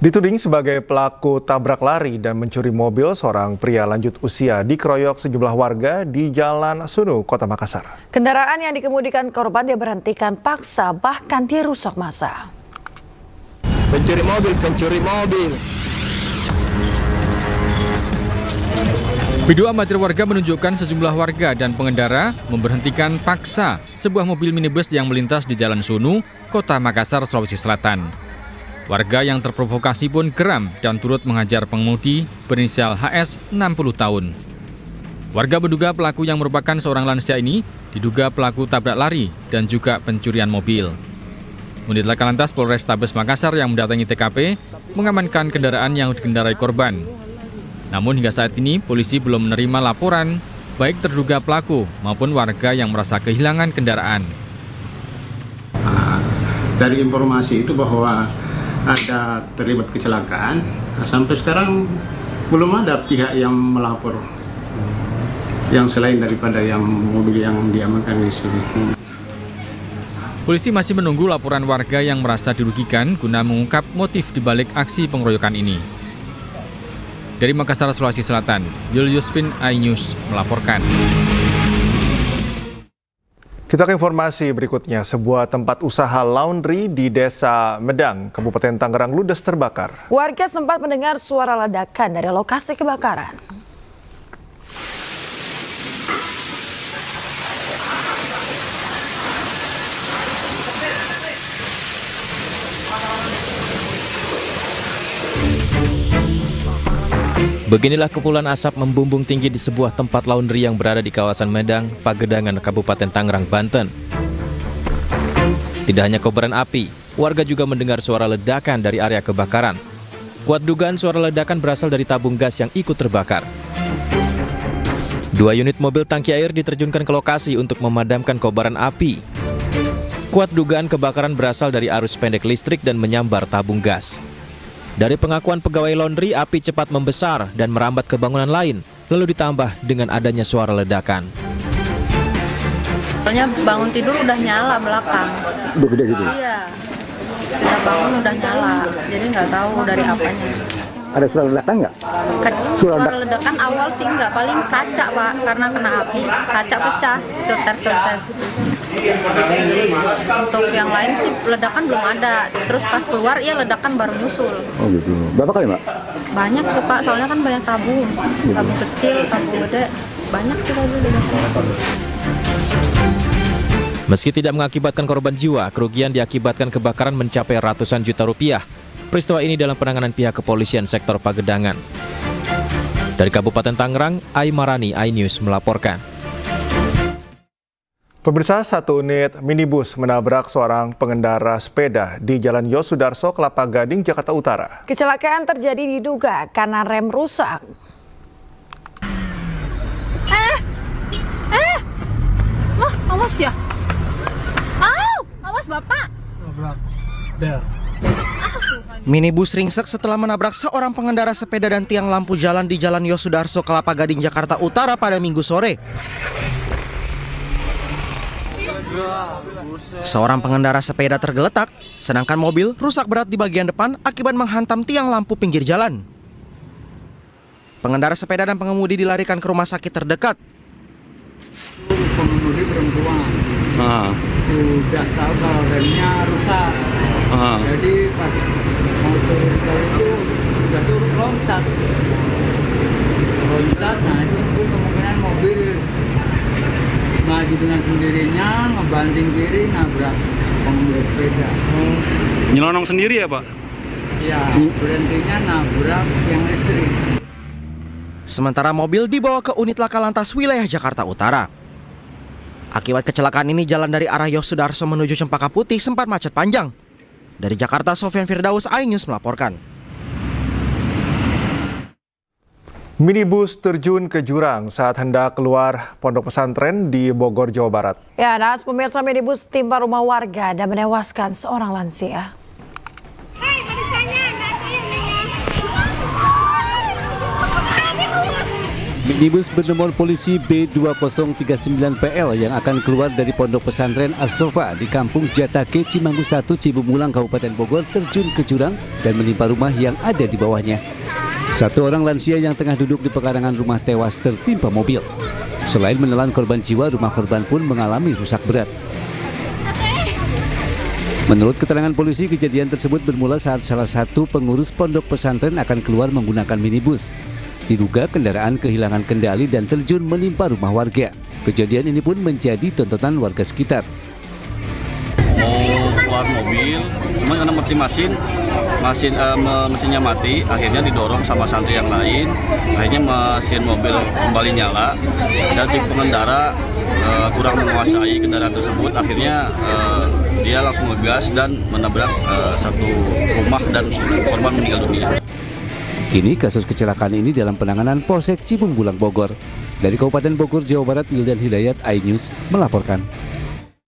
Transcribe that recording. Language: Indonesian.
Dituding sebagai pelaku tabrak lari dan mencuri mobil, seorang pria lanjut usia dikeroyok sejumlah warga di Jalan Sunu, Kota Makassar. Kendaraan yang dikemudikan korban diberhentikan paksa, bahkan dirusak massa. Pencuri mobil. Video amatir warga menunjukkan sejumlah warga dan pengendara memberhentikan paksa sebuah mobil minibus yang melintas di Jalan Sunu, Kota Makassar, Sulawesi Selatan. Warga yang terprovokasi pun geram dan turut menghajar pengemudi berinisial HS 60 tahun. Warga menduga pelaku yang merupakan seorang lansia ini diduga pelaku tabrak lari dan juga pencurian mobil. Unit Laka Lantas Polrestabes Makassar yang mendatangi TKP mengamankan kendaraan yang dikendarai korban. Namun hingga saat ini polisi belum menerima laporan baik terduga pelaku maupun warga yang merasa kehilangan kendaraan. Dari informasi itu bahwa ada terlibat kecelakaan, sampai sekarang belum ada pihak yang melapor yang selain daripada yang mobil yang diamankan di sini. Polisi masih menunggu laporan warga yang merasa dirugikan guna mengungkap motif dibalik aksi pengeroyokan ini. Dari Makassar, Sulawesi Selatan, Julius Vin, iNews melaporkan. Kita ke informasi berikutnya. Sebuah tempat usaha laundry di Desa Medang, Kabupaten Tangerang ludes terbakar. Warga sempat mendengar suara ledakan dari lokasi kebakaran. Beginilah kepulan asap membumbung tinggi di sebuah tempat laundry yang berada di kawasan Medang, Pagedangan, Kabupaten Tangerang, Banten. Tidak hanya kobaran api, warga juga mendengar suara ledakan dari area kebakaran. Kuat dugaan suara ledakan berasal dari tabung gas yang ikut terbakar. 2 unit mobil tangki air diterjunkan ke lokasi untuk memadamkan kobaran api. Kuat dugaan kebakaran berasal dari arus pendek listrik dan menyambar tabung gas. Dari pengakuan pegawai laundry, api cepat membesar dan merambat ke bangunan lain, lalu ditambah dengan adanya suara ledakan. Soalnya bangun tidur udah nyala belakang. Udah gede gitu? Iya, kita bangun udah nyala, jadi nggak tahu dari apanya. Ada suara ledakan nggak? Suara ledakan awal sih nggak, paling kaca Pak, karena kena api, kaca pecah, coter-coter gitu. Untuk yang lain sih ledakan belum ada, terus pas keluar ya ledakan baru nyusul. Oh gitu. Berapa kali Mbak? Banyak sih Pak, soalnya kan banyak tabung kecil, tabung gede, banyak sih tadi ledakan. Meski tidak mengakibatkan korban jiwa, kerugian diakibatkan kebakaran mencapai ratusan juta rupiah. Peristiwa ini dalam penanganan pihak kepolisian sektor Pagedangan. Dari Kabupaten Tangerang, Aimarani, iNews melaporkan. Pemirsa, satu unit minibus menabrak seorang pengendara sepeda di Jalan Yosudarso, Kelapa Gading, Jakarta Utara. Kecelakaan terjadi diduga karena rem rusak. Wah, awas ya. Awas Bapak. Minibus ringsek setelah menabrak seorang pengendara sepeda dan tiang lampu jalan di Jalan Yosudarso, Kelapa Gading, Jakarta Utara pada Minggu sore. Seorang pengendara sepeda tergeletak, sedangkan mobil rusak berat di bagian depan akibat menghantam tiang lampu pinggir jalan. Pengendara sepeda dan pengemudi dilarikan ke rumah sakit terdekat. Pengemudi perempuan sudah tahu kalau remnya rusak. Jadi pas mau turun tol itu sudah turun loncat, nah itu mungkin kemungkinan mobil maju dengan sendirinya, ngebanting kiri, nabrak pengemudi sepeda. Nyelonong sendiri ya Pak? Ya, berhentinya nabrak yang listrik. Sementara mobil dibawa ke unit Laka Lantas wilayah Jakarta Utara. Akibat kecelakaan ini, jalan dari arah Yosudarso menuju Cempaka Putih sempat macet panjang. Dari Jakarta, Sofyan Firdaus, iNews melaporkan. Minibus terjun ke jurang saat hendak keluar pondok pesantren di Bogor, Jawa Barat. Ya, naas pemirsa, minibus timpa rumah warga dan menewaskan seorang lansia. Minibus bernomor polisi B2039PL yang akan keluar dari Pondok Pesantren As-Sofa di Kampung Jatake, Cimanggu 1, Cibumulang, Kabupaten Bogor terjun ke jurang dan menimpa rumah yang ada di bawahnya. Satu orang lansia yang tengah duduk di pekarangan rumah tewas tertimpa mobil. Selain menelan korban jiwa, rumah korban pun mengalami rusak berat. Menurut keterangan polisi, kejadian tersebut bermula saat salah satu pengurus pondok pesantren akan keluar menggunakan minibus. Diduga kendaraan kehilangan kendali dan terjun menimpa rumah warga. Kejadian ini pun menjadi tontonan warga sekitar. Mau keluar mobil, cuma karena mati mesinnya mati, akhirnya didorong sama santri yang lain. Akhirnya mesin mobil kembali nyala dan si pengendara kurang menguasai kendaraan tersebut. Akhirnya dia langsung ngegas dan menabrak satu rumah dan korban meninggal dunia. Kini kasus kecelakaan ini dalam penanganan Polsek Cibumulang, Bogor. Dari Kabupaten Bogor, Jawa Barat, Wildan Hidayat, iNews melaporkan.